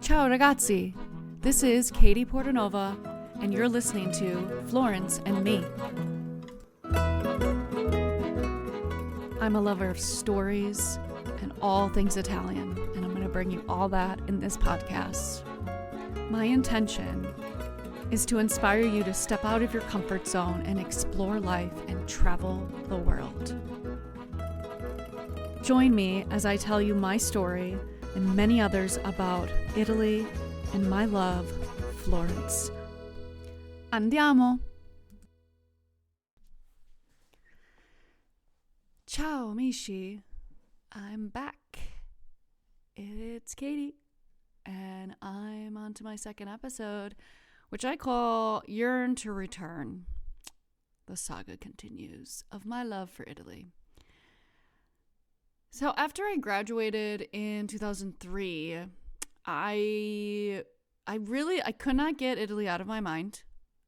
Ciao ragazzi, this is Katie Portanova, and you're listening to Florence and Me. I'm a lover of stories and all things Italian, and I'm going to bring you all that in this podcast. My intention is to inspire you to step out of your comfort zone and explore life and travel the world. Join me as I tell you my story and many others about Italy and my love, Florence. Andiamo! Ciao amici, I'm back. It's Katie, and I'm on to my second episode, which I call Yearn to Return. The saga continues of my love for Italy. So after I graduated in 2003, I could not get Italy out of my mind.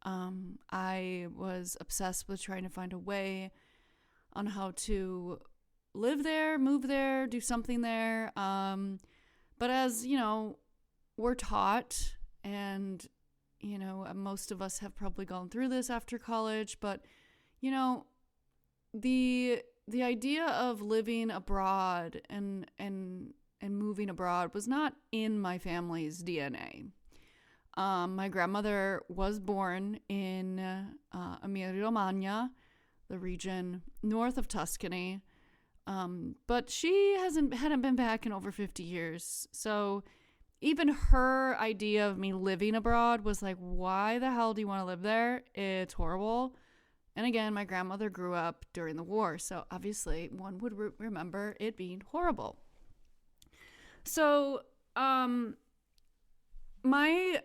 I was obsessed with trying to find a way on how to live there, move there, do something there. But as, you know, we're taught, and, you know, most of us have probably gone through this after college, but, you know, the idea of living abroad and moving abroad was not in my family's DNA. My grandmother was born in Emilia-Romagna, the region north of Tuscany, but she hadn't been back in over 50 years. So even her idea of me living abroad was like, why the hell do you want to live there? It's horrible. And again, my grandmother grew up during the war, so obviously one would remember it being horrible. So my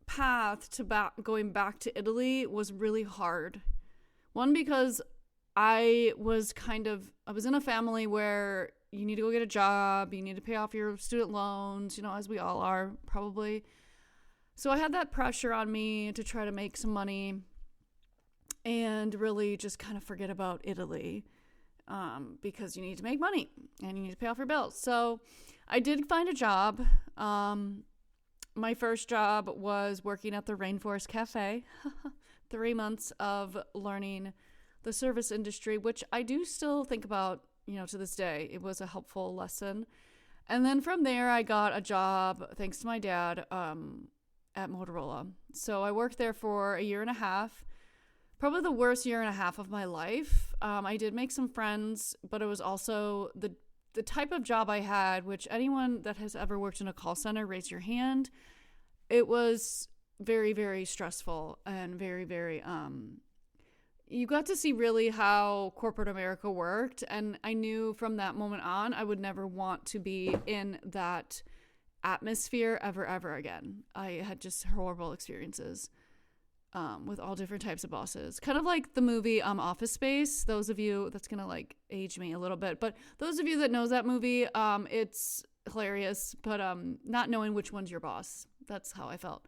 path to going back to Italy was really hard. One, because I was in a family where you need to go get a job, you need to pay off your student loans, you know, as we all are probably. So I had that pressure on me to try to make some money and really just kind of forget about Italy, because you need to make money and you need to pay off your bills. So I did find a job. My first job was working at the Rainforest Cafe. 3 months of learning the service industry, which I do still think about, you know, to this day. It was a helpful lesson. And then from there, I got a job, thanks to my dad, at Motorola. So I worked there for a year and a half. Probably the worst year and a half of my life. I did make some friends, but it was also the type of job I had, which anyone that has ever worked in a call center, raise your hand. It was very, very stressful and very, very, you got to see really how corporate America worked. And I knew from that moment on, I would never want to be in that atmosphere ever again. I had just horrible experiences. With all different types of bosses. Kind of like the movie Office Space. Those of you, that's going to like age me a little bit, but those of you that knows that movie, it's hilarious, but not knowing which one's your boss. That's how I felt.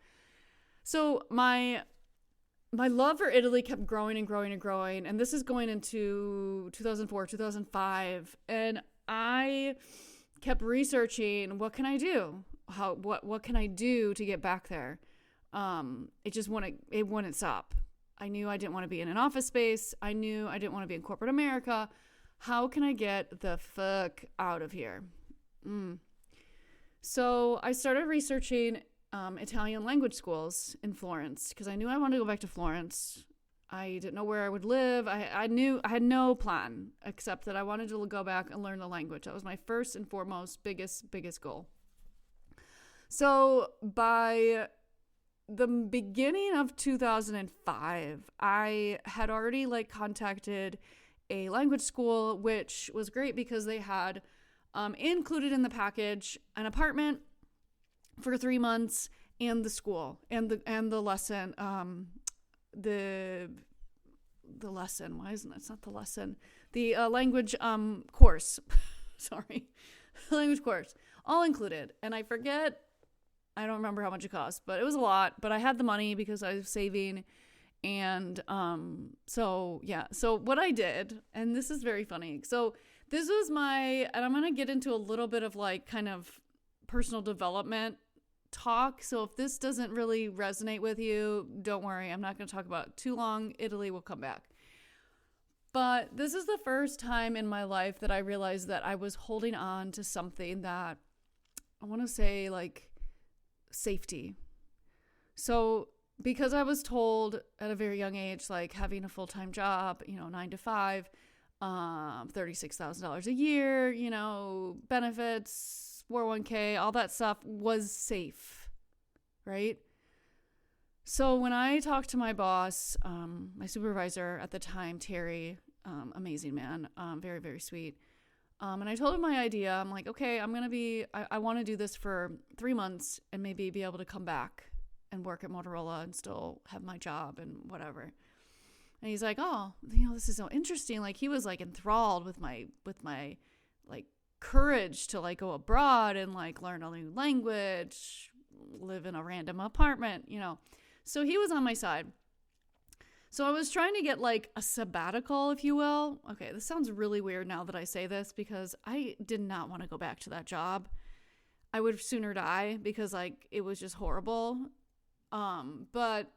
So my love for Italy kept growing and growing and growing, and this is going into 2004, 2005, and I kept researching, what can I do? What can I do to get back there? It wouldn't stop. I knew I didn't want to be in an office space. I knew I didn't want to be in corporate America. How can I get the fuck out of here? So I started researching Italian language schools in Florence because I knew I wanted to go back to Florence. I didn't know where I would live. I knew I had no plan except that I wanted to go back and learn the language. That was my first and foremost biggest goal. So by the beginning of 2005, I had already contacted a language school, which was great because they had included in the package an apartment for 3 months and the school and the lesson. The lesson. Why isn't it? It's not the lesson. The language course. Sorry, language course, all included. And I don't remember how much it cost, but it was a lot. But I had the money because I was saving. And so what I did, and this is very funny. So this was and I'm going to get into a little bit of kind of personal development talk. So if this doesn't really resonate with you, don't worry. I'm not going to talk about it too long. Italy will come back. But this is the first time in my life that I realized that I was holding on to something that I want to say like safety. So because I was told at a very young age, like having a full-time job, 9 to 5, $36,000 a year, benefits, 401k, all that stuff was safe, right? So when I talked to my boss, my supervisor at the time, Terry, amazing man, very, very sweet. And I told him my idea. I'm like, okay, I want to do this for 3 months and maybe be able to come back and work at Motorola and still have my job and whatever. And he's like, oh, this is so interesting. Like he was like enthralled with my like courage to like go abroad and like learn a new language, live in a random apartment, So he was on my side. So I was trying to get like a sabbatical, if you will. Okay, this sounds really weird now that I say this because I did not want to go back to that job. I would sooner die because like it was just horrible. But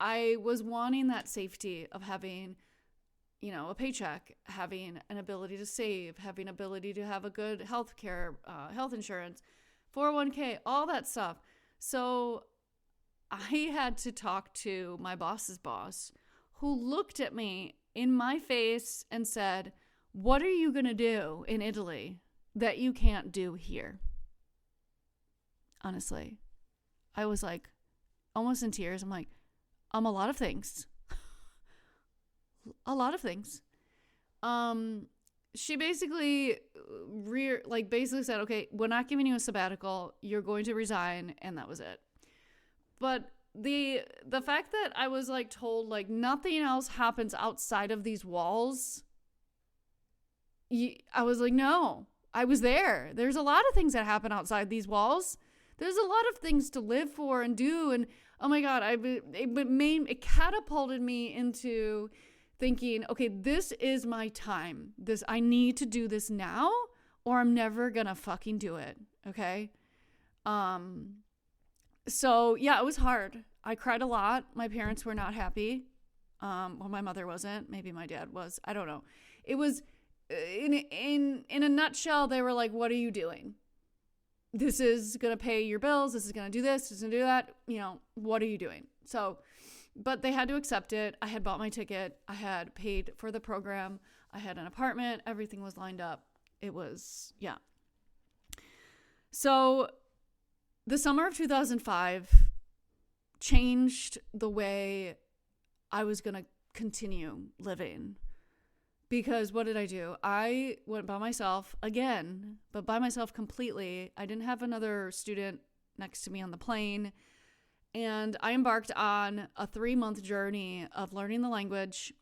I was wanting that safety of having, a paycheck, having an ability to save, having ability to have a good health insurance, 401k, all that stuff. So I had to talk to my boss's boss, who looked at me in my face and said, what are you going to do in Italy that you can't do here? Honestly, I was like almost in tears. I'm like, a lot of things. A lot of things. She basically basically said, okay, we're not giving you a sabbatical. You're going to resign. And that was it. But the fact that I was like told like nothing else happens outside of these walls, I was like, no, I was there. There's a lot of things that happen outside these walls. There's a lot of things to live for and do. And oh my God, it catapulted me into thinking, okay, this is my time. I need to do this now or I'm never gonna fucking do it. Okay. So yeah, it was hard. I cried a lot. My parents were not happy. Well, my mother wasn't. Maybe my dad was. I don't know. It was in a nutshell. They were like, "What are you doing? This is gonna pay your bills. This is gonna do this. This is gonna do that. What are you doing?" So, but they had to accept it. I had bought my ticket. I had paid for the program. I had an apartment. Everything was lined up. It was yeah. So. The summer of 2005 changed the way I was going to continue living. Because what did I do? I went by myself again, but by myself completely. I didn't have another student next to me on the plane. And I embarked on a 3-month journey of learning the language,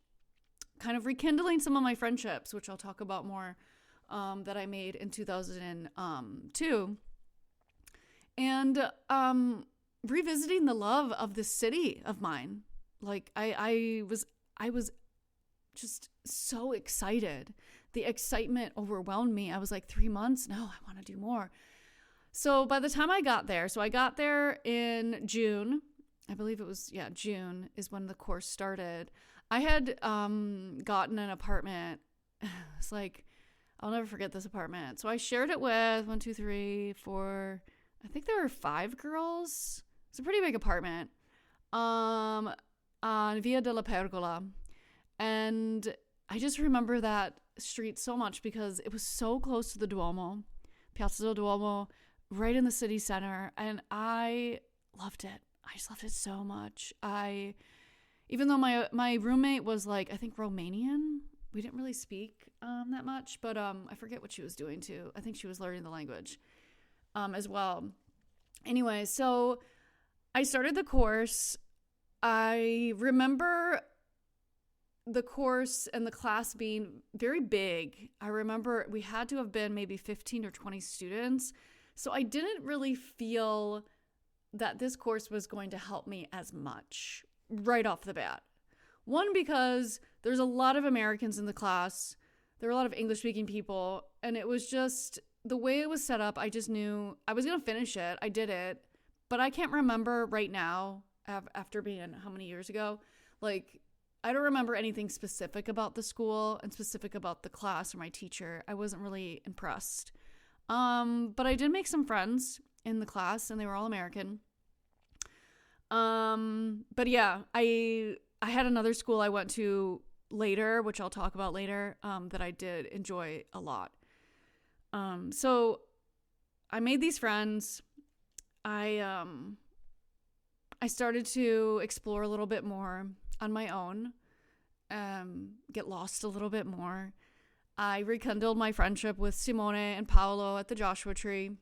kind of rekindling some of my friendships, which I'll talk about more, that I made in 2002. And revisiting the love of this city of mine. Like I was just so excited. The excitement overwhelmed me. I was like, 3 months? No, I want to do more. So by the time I got there, I got there in June. I believe it was, June is when the course started. I had gotten an apartment. It's like, I'll never forget this apartment. So I shared it with 1, 2, 3, 4... I think there were 5 girls. It's a pretty big apartment on Via della Pergola. And I just remember that street so much because it was so close to the Duomo, Piazza del Duomo, right in the city center. And I loved it. I just loved it so much. Even though my roommate was like, I think Romanian, we didn't really speak that much, but I forget what she was doing too. I think she was learning the language. As well. Anyway, so I started the course. I remember the course and the class being very big. I remember we had to have been maybe 15 or 20 students. So I didn't really feel that this course was going to help me as much right off the bat. One, because there's a lot of Americans in the class. There were a lot of English-speaking people. And it was just... the way it was set up, I just knew I was going to finish it. I did it, but I can't remember right now, after being how many years ago, like, I don't remember anything specific about the school and specific about the class or my teacher. I wasn't really impressed. But I did make some friends in the class, and they were all American. But yeah, I had another school I went to later, which I'll talk about later, that I did enjoy a lot. So I made these friends. I started to explore a little bit more on my own, get lost a little bit more. I rekindled my friendship with Simone and Paolo at the Joshua Tree,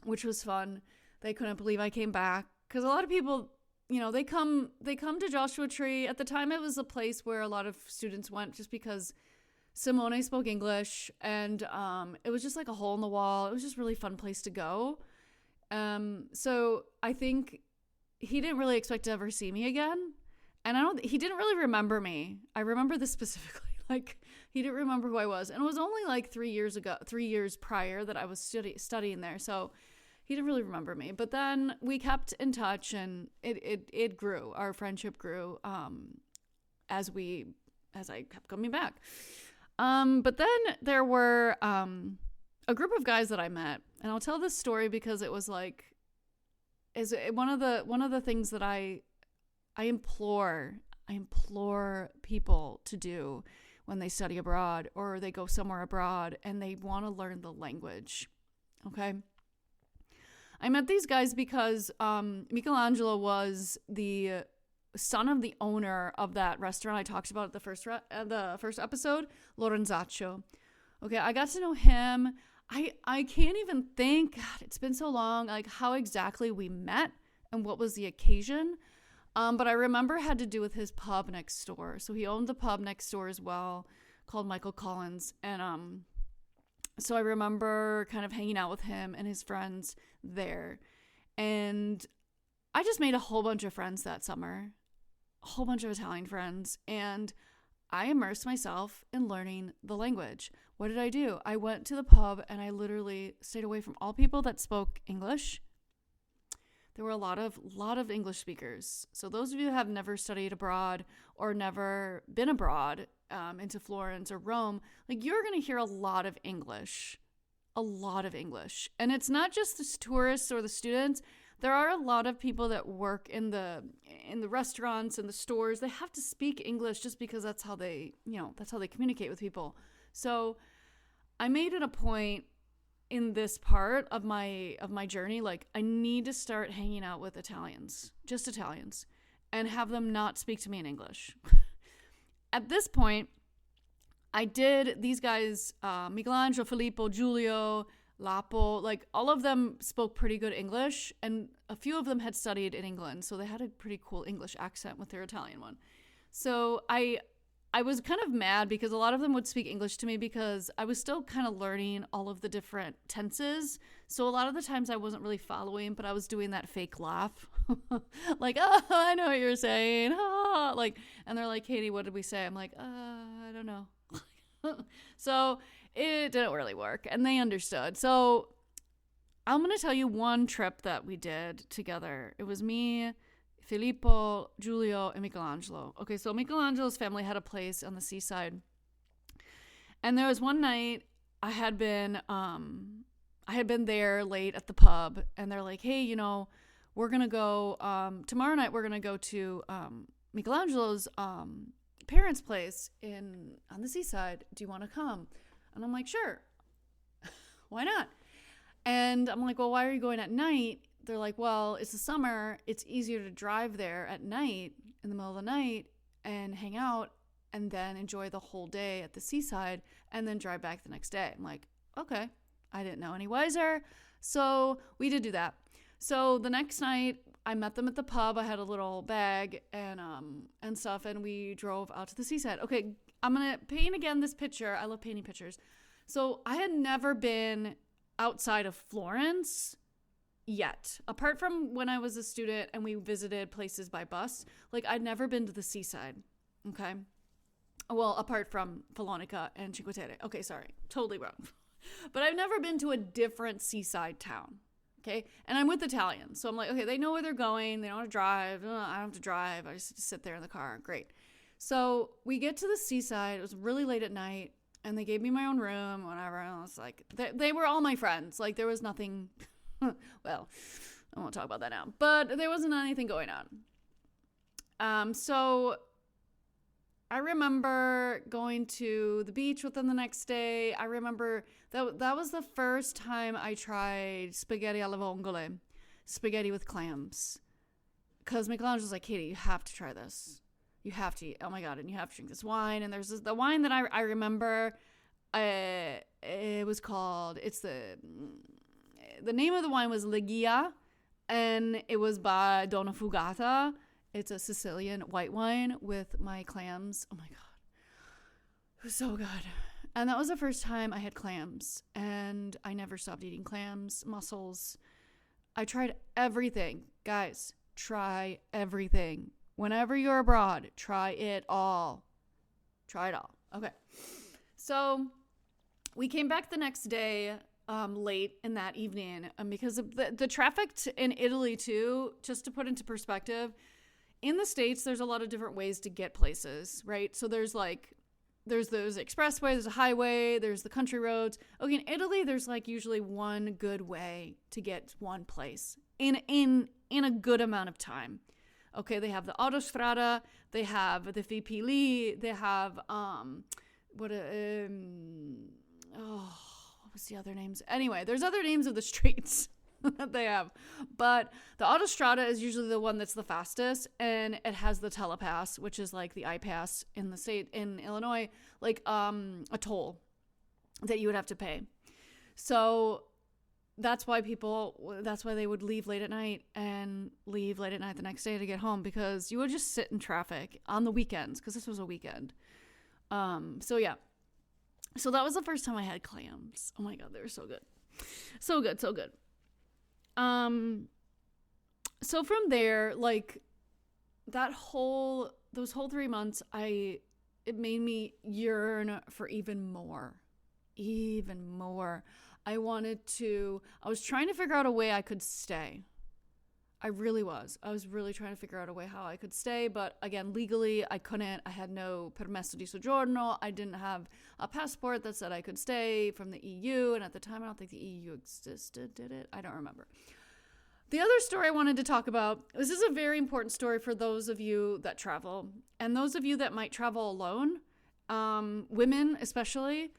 which was fun. They couldn't believe I came back, because a lot of people, they come to Joshua Tree. At the time, it was a place where a lot of students went just because Simone spoke English, and it was just like a hole in the wall. It was just a really fun place to go. So I think he didn't really expect to ever see me again. And he didn't really remember me. I remember this specifically. Like, he didn't remember who I was. And it was only like 3 years prior that I was studying there. So he didn't really remember me. But then we kept in touch, and it grew. Our friendship grew as I kept coming back. But then there were a group of guys that I met. And I'll tell this story because it was like, is one of the things that I implore people to do when they study abroad or they go somewhere abroad and they want to learn the language. Okay. I met these guys because Michelangelo was the son of the owner of that restaurant I talked about at the first episode, Lorenzaccio. Okay, I got to know him. I can't even think, God, it's been so long, like how exactly we met and what was the occasion. But I remember it had to do with his pub next door. So he owned the pub next door as well, called Michael Collins. And so I remember kind of hanging out with him and his friends there. And I just made a whole bunch of friends that summer, a whole bunch of Italian friends. And I immersed myself in learning the language. What did I do? I went to the pub and I literally stayed away from all people that spoke English. There were a lot of English speakers. So those of you who have never studied abroad or never been abroad into Florence or Rome, like, you're going to hear a lot of English. And it's not just the tourists or the students. There are a lot of people that work in the restaurants and the stores. They have to speak English just because that's how they communicate with people. So I made it a point in this part of my journey, like, I need to start hanging out with Italians, just Italians, and have them not speak to me in English. At this point, I did these guys, Michelangelo, Filippo, Giulio, Lapo, like, all of them spoke pretty good English, and a few of them had studied in England, so they had a pretty cool English accent with their Italian one. So I was kind of mad because a lot of them would speak English to me because I was still kind of learning all of the different tenses. So a lot of the times I wasn't really following, but I was doing that fake laugh. Like, oh, I know what you're saying. Oh, like, and they're like, Katie, what did we say? I'm like, I don't know. So it didn't really work, and they understood. So I'm going to tell you one trip that we did together. It was me, Filippo, Giulio, and Michelangelo. Okay, so Michelangelo's family had a place on the seaside. And there was one night I had been there late at the pub, and they're like, hey, we're going to go, tomorrow night we're going to go to Michelangelo's parents' place on the seaside. Do you want to come? And I'm like, sure. Why not? And I'm like, well, why are you going at night? They're like, well, it's the summer. It's easier to drive there at night, in the middle of the night, and hang out, and then enjoy the whole day at the seaside, and then drive back the next day. I'm like, okay. I didn't know any wiser. So we did do that. So the next night, I met them at the pub. I had a little bag and stuff, and we drove out to the seaside. Okay, I'm going to paint again this picture. I love painting pictures. So I had never been outside of Florence yet. Apart from when I was a student and we visited places by bus, like, I'd never been to the seaside. Okay. Well, apart from Follonica and Cinque Terre. Okay, sorry. Totally wrong. But I've never been to a different seaside town. Okay. And I'm with Italians. So I'm like, okay, they know where they're going. They don't have to drive. I don't have to drive. I just sit there in the car. Great. So we get to the seaside. It was really late at night. And they gave me my own room, whatever. And I was like, they were all my friends. Like, there was nothing, well, I won't talk about that now. But there wasn't anything going on. So I remember going to the beach with them the next day. I remember that was the first time I tried spaghetti alla vongole, spaghetti with clams. Because Michelangelo was like, Katie, you have to try this. You have to eat. Oh my God. And you have to drink this wine. And there's the wine that I remember. It was called, the name of the wine was Legia. And it was by Donna Fugata. It's a Sicilian white wine with my clams. Oh my God. It was so good. And that was the first time I had clams. And I never stopped eating clams, mussels. I tried everything. Guys, try everything. Whenever you're abroad, try it all. Try it all. Okay. So we came back the next day late in that evening because of the traffic in Italy too, just to put into perspective. In the States, there's a lot of different ways to get places, right? So there's those expressways, there's a highway, there's the country roads. Okay, in Italy, there's like usually one good way to get one place in a good amount of time. Okay, they have the autostrada, they have the Vipili, they have what was the other names? Anyway, there's other names of the streets that they have, but the autostrada is usually the one that's the fastest, and it has the telepass, which is like the iPass in the state in Illinois, like a toll that you would have to pay. So that's why they would leave late at night and leave late at night the next day to get home, because you would just sit in traffic on the weekends, because this was a weekend. So yeah. So that was the first time I had clams. Oh my God, they were so good. So good, so good. So from there, like those whole 3 months, it made me yearn for even more. I was trying to figure out a way I could stay. I really was. I was really trying to figure out a way how I could stay. But again, legally, I couldn't. I had no permesso di soggiorno. I didn't have a passport that said I could stay from the EU. And at the time, I don't think the EU existed, did it? I don't remember. The other story I wanted to talk about, this is a very important story for those of you that travel. And those of you that might travel alone, women especially.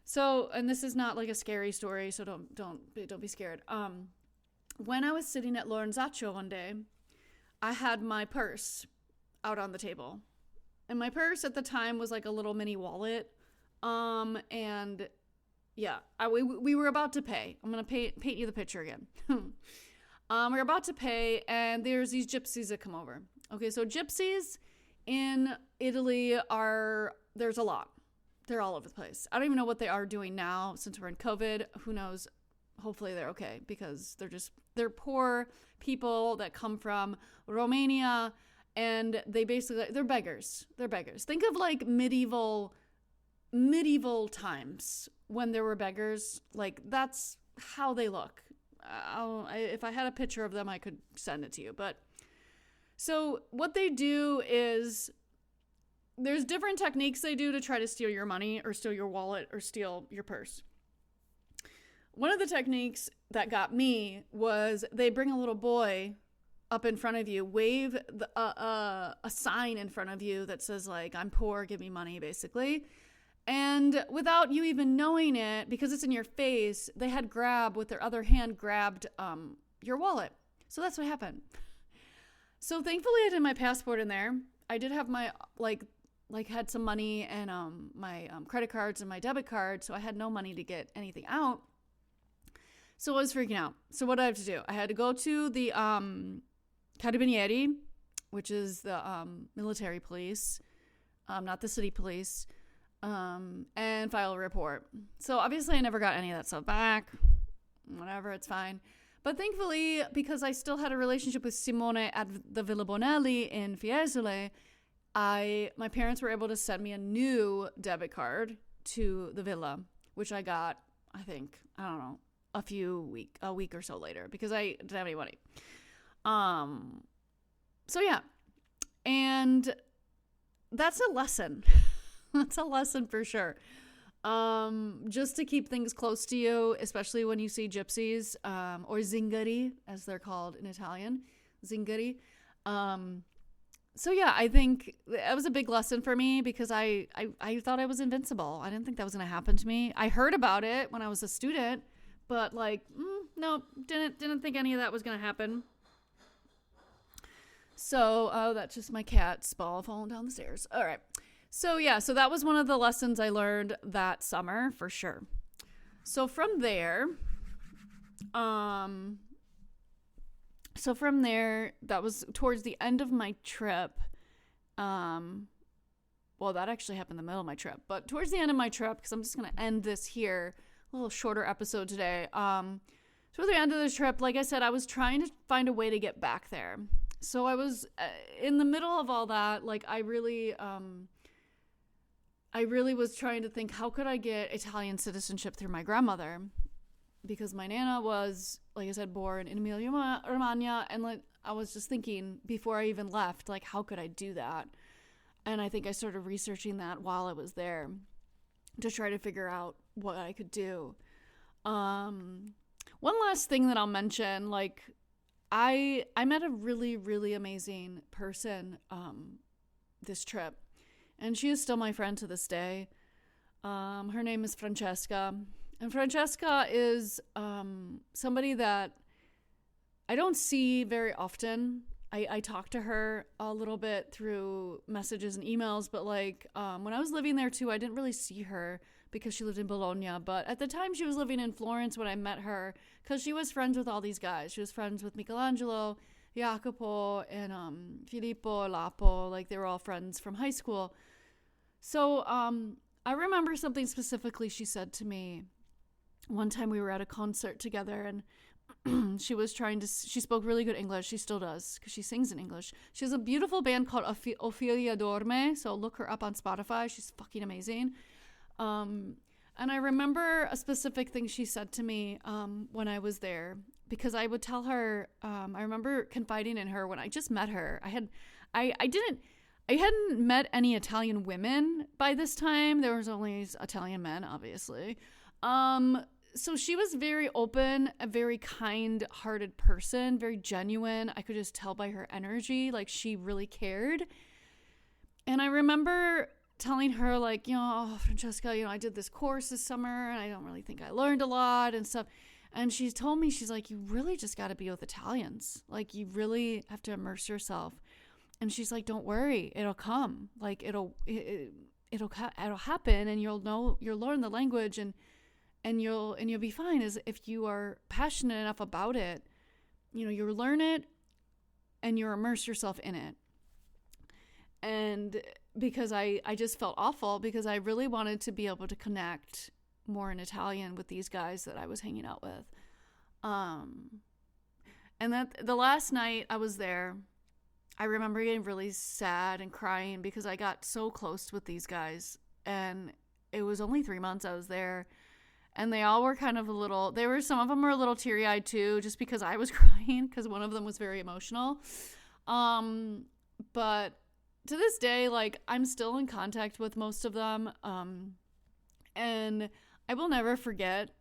So, and this is not like a scary story, so don't be scared. When I was sitting at Lorenzaccio one day, I had my purse out on the table. And my purse at the time was like a little mini wallet. And yeah, we were about to pay. I'm going to paint you the picture again. We're about to pay, and there's these gypsies that come over. Okay, so gypsies in Italy there's a lot. They're all over the place. I don't even know what they are doing now since we're in COVID. Who knows? Hopefully they're okay, because they're poor people that come from Romania, and they're beggars. They're beggars. Think of like medieval times when there were beggars. Like that's how they look. If I had a picture of them, I could send it to you. But so what they do is there's different techniques they do to try to steal your money or steal your wallet or steal your purse. One of the techniques that got me was they bring a little boy up in front of you, wave a sign in front of you that says like, I'm poor, give me money, basically. And without you even knowing it, because it's in your face, they had with their other hand grabbed your wallet. So that's what happened. So thankfully I did my passport in there. I did have my had some money and my credit cards and my debit card, so I had no money to get anything out. So I was freaking out. So what did I have to do? I had to go to the Carabinieri, which is the military police, not the city police, and file a report. So obviously I never got any of that stuff back. Whatever, it's fine. But thankfully, because I still had a relationship with Simone at the Villa Bonelli in Fiesole, my parents were able to send me a new debit card to the villa, which I got, I think, I don't know, a week or so later because I didn't have any money. So yeah, and that's a lesson. That's a lesson for sure. Just to keep things close to you, especially when you see gypsies, or zingari, as they're called in Italian, zingari. So yeah, I think that was a big lesson for me because I thought I was invincible. I didn't think that was going to happen to me. I heard about it when I was a student, but like, no, didn't think any of that was going to happen. So, that's just my cat's ball falling down the stairs. All right. So yeah, so that was one of the lessons I learned that summer for sure. So from there, that was towards the end of my trip. Well, that actually happened in the middle of my trip, but towards the end of my trip, because I'm just going to end this here, a little shorter episode today. Toward the end of the trip, like I said, I was trying to find a way to get back there. So I was in the middle of all that, like I really was trying to think, how could I get Italian citizenship through my grandmother? Because my Nana was, like I said, born in Emilia-Romagna, and like I was just thinking before I even left, like how could I do that? And I think I started researching that while I was there to try to figure out what I could do. One last thing that I'll mention, like I met a really, really amazing person this trip. And she is still my friend to this day. Her name is Francesca. And Francesca is somebody that I don't see very often. I talk to her a little bit through messages and emails, but like when I was living there too, I didn't really see her because she lived in Bologna. But at the time she was living in Florence when I met her, because she was friends with all these guys. She was friends with Michelangelo, Jacopo, and Filippo, Lapo. Like they were all friends from high school. So I remember something specifically she said to me. One time we were at a concert together, and she spoke really good English. She still does, because she sings in English. She has a beautiful band called Ophelia Dorme, so look her up on Spotify. She's fucking amazing. And I remember a specific thing she said to me when I was there, because I would tell her, I remember confiding in her when I just met her. I hadn't met any Italian women by this time. There was only Italian men, obviously. So she was very open, a very kind-hearted person, very genuine. I could just tell by her energy, like she really cared. And I remember telling her, like, oh, Francesca, I did this course this summer and I don't really think I learned a lot and stuff. And she told me, she's like, you really just got to be with Italians. Like, you really have to immerse yourself. And she's like, don't worry, it'll come. Like, it'll happen, and you'll learn the language, and you'll be fine. As if you are passionate enough about it, you learn it and you immerse yourself in it. And because I just felt awful, because I really wanted to be able to connect more in Italian with these guys that I was hanging out with. And that the last night I was there, I remember getting really sad and crying because I got so close with these guys, and it was only 3 months I was there, and they all were kind of some of them were a little teary-eyed too, just because I was crying, because one of them was very emotional. But to this day, like, I'm still in contact with most of them, and I will never forget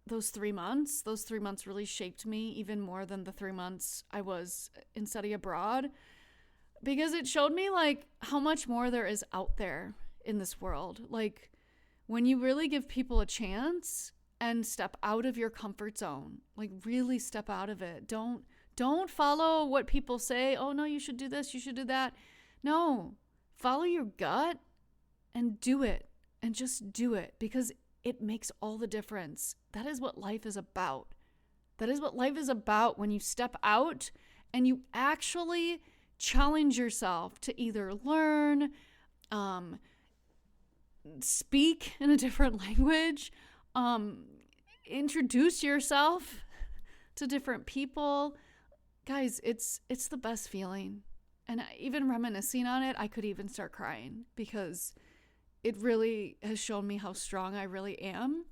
those 3 months. Those 3 months really shaped me even more than the 3 months I was in study abroad, because it showed me, like, how much more there is out there in this world. Like, when you really give people a chance and step out of your comfort zone, like, really step out of it. Don't follow what people say. Oh, no, you should do this, you should do that. No, follow your gut and do it, and just do it, because it makes all the difference. That is what life is about. That is what life is about, when you step out and you actually challenge yourself to either learn, speak in a different language, introduce yourself to different people. Guys, it's the best feeling. And even reminiscing on it, I could even start crying, because it really has shown me how strong I really am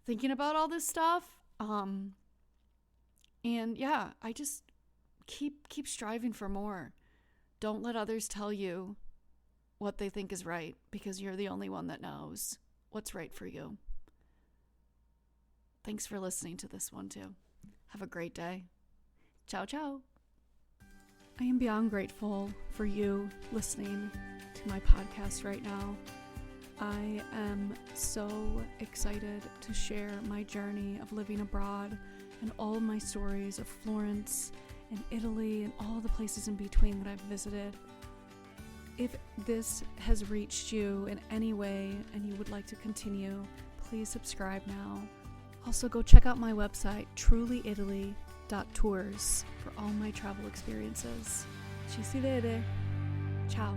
thinking about all this stuff. And yeah, I just keep striving for more. Don't let others tell you what they think is right, because you're the only one that knows what's right for you. Thanks for listening to this one too. Have a great day. Ciao, ciao. I am beyond grateful for you listening to my podcast right now. I am so excited to share my journey of living abroad and all of my stories of Florence and Italy and all the places in between that I've visited. If this has reached you in any way and you would like to continue, please subscribe now. Also, go check out my website, trulyitaly.tours, for all my travel experiences. Ci si vede. Ciao.